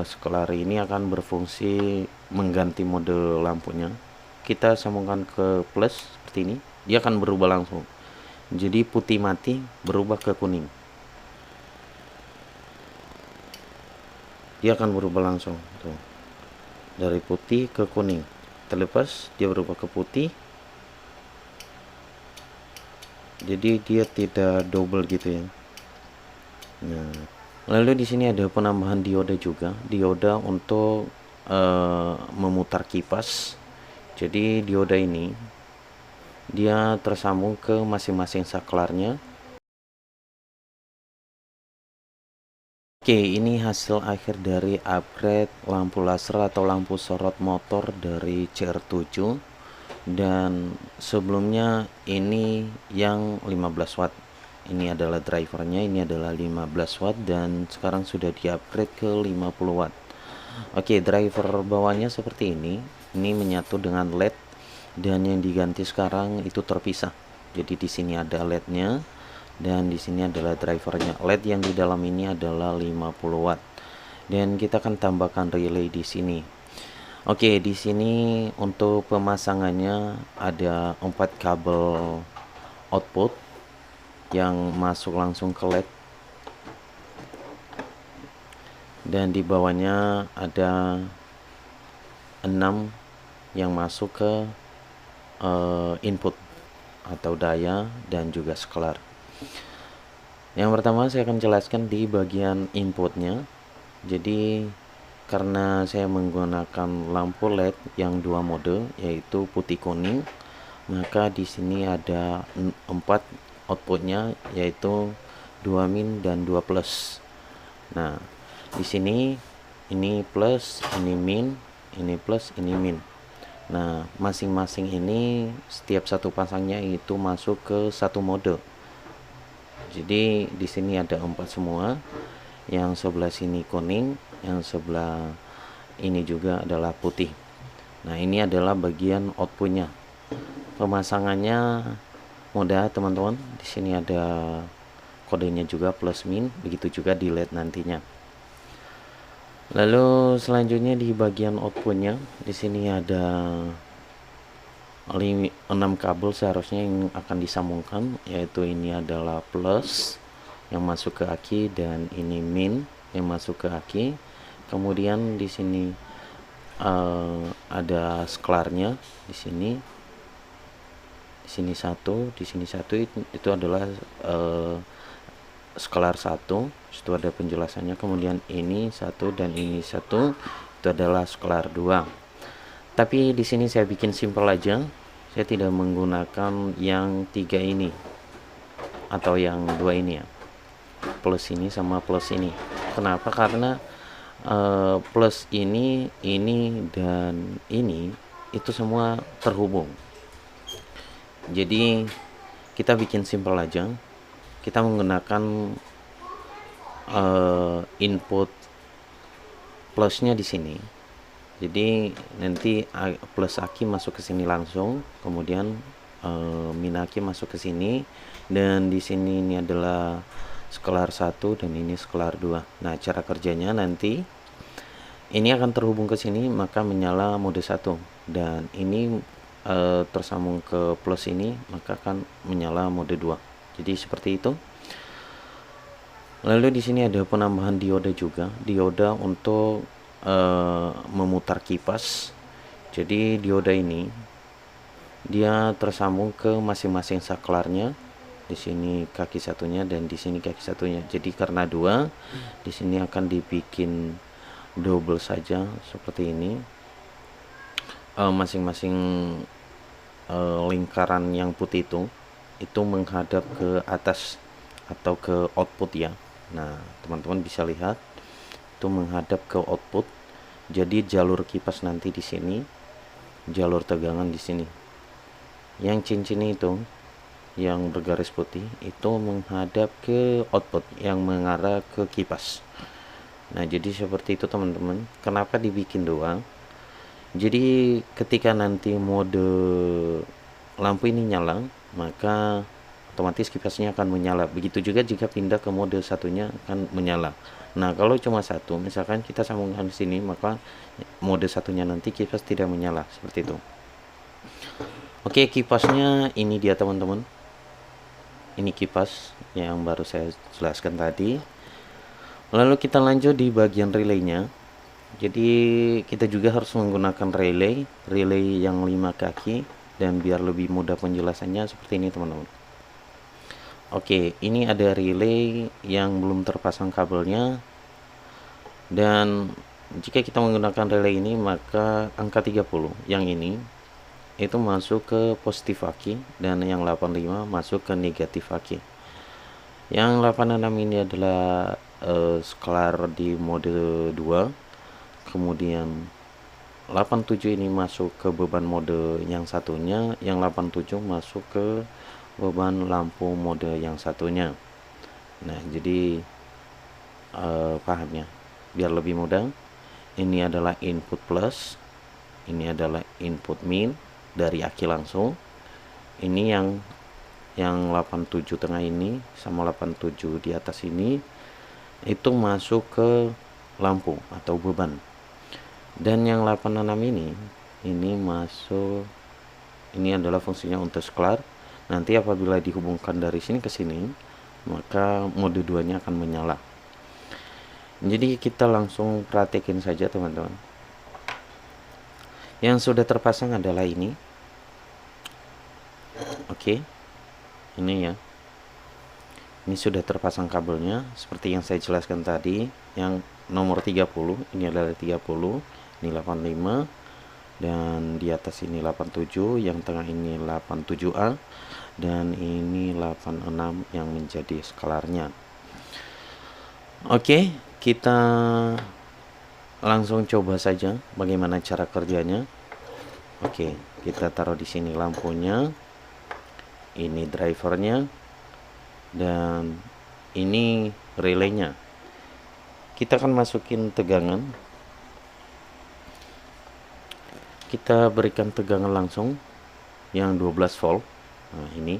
Sklar ini akan berfungsi mengganti mode lampunya. Kita sambungkan ke plus seperti ini, dia akan berubah langsung. Jadi putih mati berubah ke kuning. Dia akan berubah langsung tuh. Dari putih ke kuning. Terlepas dia berubah ke putih. Jadi dia tidak double gitu ya. Nah, lalu di sini ada penambahan dioda juga, dioda untuk memutar kipas. Jadi dioda ini dia tersambung ke masing-masing saklarnya. Oke, ini hasil akhir dari upgrade lampu laser atau lampu sorot motor dari CR7. Dan sebelumnya ini yang 15 watt. Ini adalah drivernya, ini adalah 15 watt dan sekarang sudah di-upgrade ke 50 watt. Oke, driver bawahnya seperti ini. Ini menyatu dengan LED dan yang diganti sekarang itu terpisah. Jadi di sini ada LED-nya dan di sini adalah drivernya. LED yang di dalam ini adalah 50 watt. Dan kita akan tambahkan relay di sini. Oke, di sini untuk pemasangannya ada 4 kabel output yang masuk langsung ke LED. Dan di bawahnya ada 6 yang masuk ke input atau daya dan juga sklar. Yang pertama saya akan jelaskan di bagian inputnya. Jadi karena saya menggunakan lampu LED yang 2 mode yaitu putih kuning, maka di sini ada 4 outputnya yaitu 2 min dan 2 plus. Nah, di sini ini plus, ini min, ini plus, ini min. Nah, masing-masing ini setiap satu pasangnya itu masuk ke satu mode. Jadi di sini ada 4 semua. Yang sebelah sini kuning, yang sebelah ini juga adalah putih. Nah, ini adalah bagian outputnya. Pemasangannya mudah, teman-teman. Di sini ada kodenya juga plus min, begitu juga di LED nantinya. Lalu selanjutnya di bagian outputnya, di sini ada 6 kabel seharusnya yang akan disambungkan, yaitu ini adalah plus yang masuk ke aki dan ini min yang masuk ke aki. Kemudian di sini ada sklarnya di sini. Di sini satu, di sini satu, itu adalah sklar 1. Itu ada penjelasannya. Kemudian ini satu dan ini satu, itu adalah sklar 2. Tapi di sini saya bikin simple aja. Saya tidak menggunakan yang 3 ini atau yang 2 ini ya. Plus ini sama plus ini. Kenapa? Karena plus ini dan ini itu semua terhubung. Jadi kita bikin simple aja. Kita menggunakan input plusnya di sini. Jadi nanti plus aki masuk ke sini langsung, kemudian min aki masuk ke sini, dan di sini ini adalah sklar 1 dan ini sklar 2. Nah, cara kerjanya nanti ini akan terhubung ke sini maka menyala mode 1 dan ini tersambung ke plus ini maka akan menyala mode 2. Jadi seperti itu. Lalu di sini ada penambahan dioda juga, dioda untuk memutar kipas. Jadi dioda ini dia tersambung ke masing-masing saklarnya. Di sini kaki satunya dan di sini kaki satunya. Jadi karena 2, di sini akan dibikin double saja seperti ini. Masing-masing lingkaran yang putih itu menghadap ke atas atau ke output ya. Nah, teman-teman bisa lihat itu menghadap ke output. Jadi jalur kipas nanti di sini, jalur tegangan di sini. Yang cincin itu yang bergaris putih itu menghadap ke output yang mengarah ke kipas. Nah, jadi seperti itu teman-teman. Kenapa dibikin doang? Jadi ketika nanti mode lampu ini nyala, maka otomatis kipasnya akan menyala. Begitu juga jika pindah ke mode satunya akan menyala. Nah, kalau cuma satu, misalkan kita sambungkan di sini, maka mode satunya nanti kipas tidak menyala, seperti itu. Oke, kipasnya ini dia teman-teman. Ini kipas yang baru saya jelaskan tadi. Lalu kita lanjut di bagian relaynya. Jadi kita juga harus menggunakan relay yang 5 kaki, dan biar lebih mudah penjelasannya seperti ini teman-teman. Oke, ini ada relay yang belum terpasang kabelnya, dan jika kita menggunakan relay ini maka angka 30 yang ini itu masuk ke positif aki, dan yang 85 masuk ke negatif aki. Yang 86 ini adalah sklar di mode 2, kemudian 87 ini masuk ke beban mode yang satunya, yang 87 masuk ke beban lampu mode yang satunya. Nah, jadi paham ya, biar lebih mudah. Ini adalah input plus, ini adalah input min dari aki langsung. Ini yang 87 tengah ini sama 87 di atas ini itu masuk ke lampu atau beban. Dan yang 86 ini masuk, ini adalah fungsinya untuk sklar. Nanti apabila dihubungkan dari sini ke sini, maka mode 2 nya akan menyala. Jadi kita langsung praktekin saja teman-teman. Yang sudah terpasang adalah ini. Oke, ini ya, ini sudah terpasang kabelnya seperti yang saya jelaskan tadi. Yang nomor 30 ini adalah 30, ini 85, dan di atas ini 87, yang tengah ini 87A, dan ini 86 yang menjadi skalarnya. Oke, kita langsung coba saja bagaimana cara kerjanya. Oke, kita taruh di sini lampunya, ini drivernya, dan ini relaynya. Kita akan masukin tegangan, kita berikan tegangan langsung yang 12 volt. Nah, ini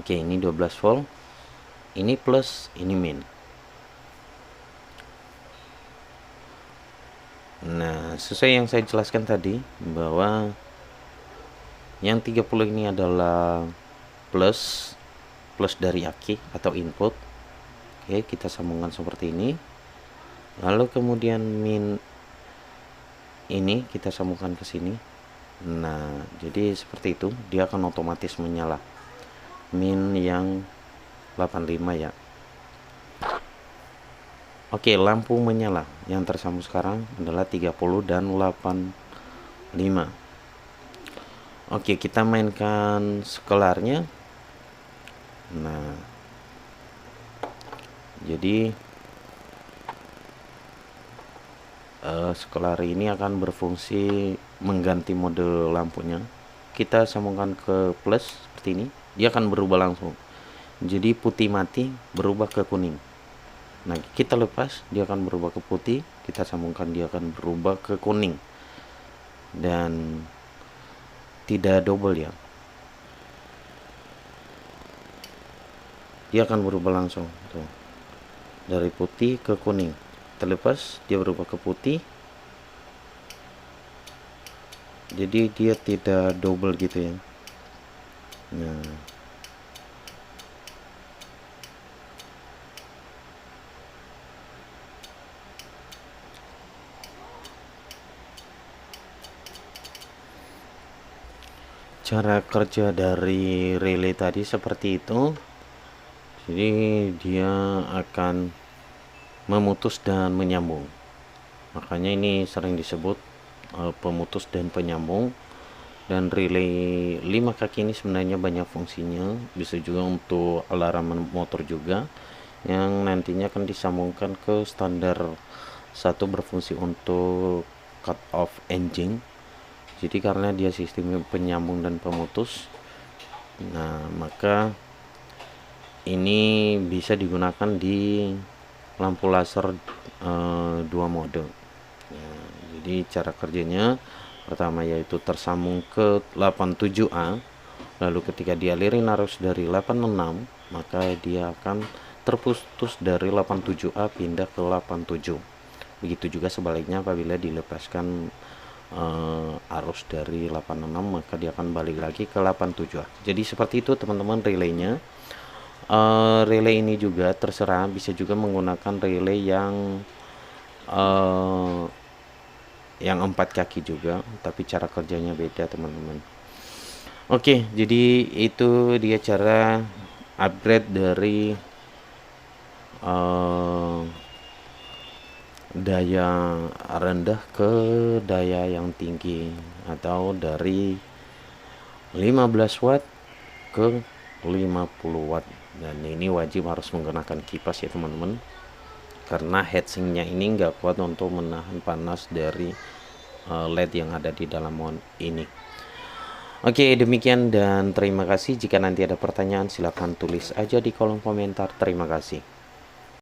oke, ini 12 volt, ini plus, ini min. Nah, sesuai yang saya jelaskan tadi bahwa yang 30 ini adalah plus dari aki atau input. Oke, kita sambungkan seperti ini. Lalu kemudian min ini kita sambungkan ke sini. Nah, jadi seperti itu, dia akan otomatis menyala. Min yang 85 ya. Oke, lampu menyala. Yang tersambung sekarang adalah 30 dan 85. Oke, kita mainkan sklarnya. Nah, jadi sklar ini akan berfungsi mengganti mode lampunya. Kita sambungkan ke plus seperti ini, dia akan berubah langsung. Jadi putih mati berubah ke kuning. Nah, kita lepas, dia akan berubah ke putih, kita sambungkan, dia akan berubah ke kuning. Dan tidak double ya, dia akan berubah langsung tuh, dari putih ke kuning. Terlepas, dia berubah ke putih, jadi dia tidak double gitu ya. Nah, cara kerja dari relay tadi seperti itu. Jadi dia akan memutus dan menyambung. Makanya ini sering disebut pemutus dan penyambung. Dan relay 5 kaki ini sebenarnya banyak fungsinya. Bisa juga untuk alarm motor juga, yang nantinya akan disambungkan ke standar 1 berfungsi untuk cut off engine. Jadi karena dia sistem penyambung dan pemutus, nah maka ini bisa digunakan di lampu laser 2 mode. Nah, jadi cara kerjanya pertama yaitu tersambung ke 87A, lalu ketika dialirin arus dari 86 maka dia akan terputus dari 87A pindah ke 87. Begitu juga sebaliknya apabila dilepaskan arus dari 86, maka dia akan balik lagi ke 87A. Jadi seperti itu teman-teman relaynya. Relay ini juga terserah, bisa juga menggunakan relay yang 4 kaki juga, tapi cara kerjanya beda teman-teman. Oke, jadi itu dia cara upgrade dari daya rendah ke daya yang tinggi, atau dari 15 watt ke 50 watt. Dan ini wajib harus menggunakan kipas ya teman-teman, karena heatsinknya ini nggak kuat untuk menahan panas dari LED yang ada di dalam mount ini. Oke, demikian dan terima kasih. Jika nanti ada pertanyaan silahkan tulis aja di kolom komentar. Terima kasih.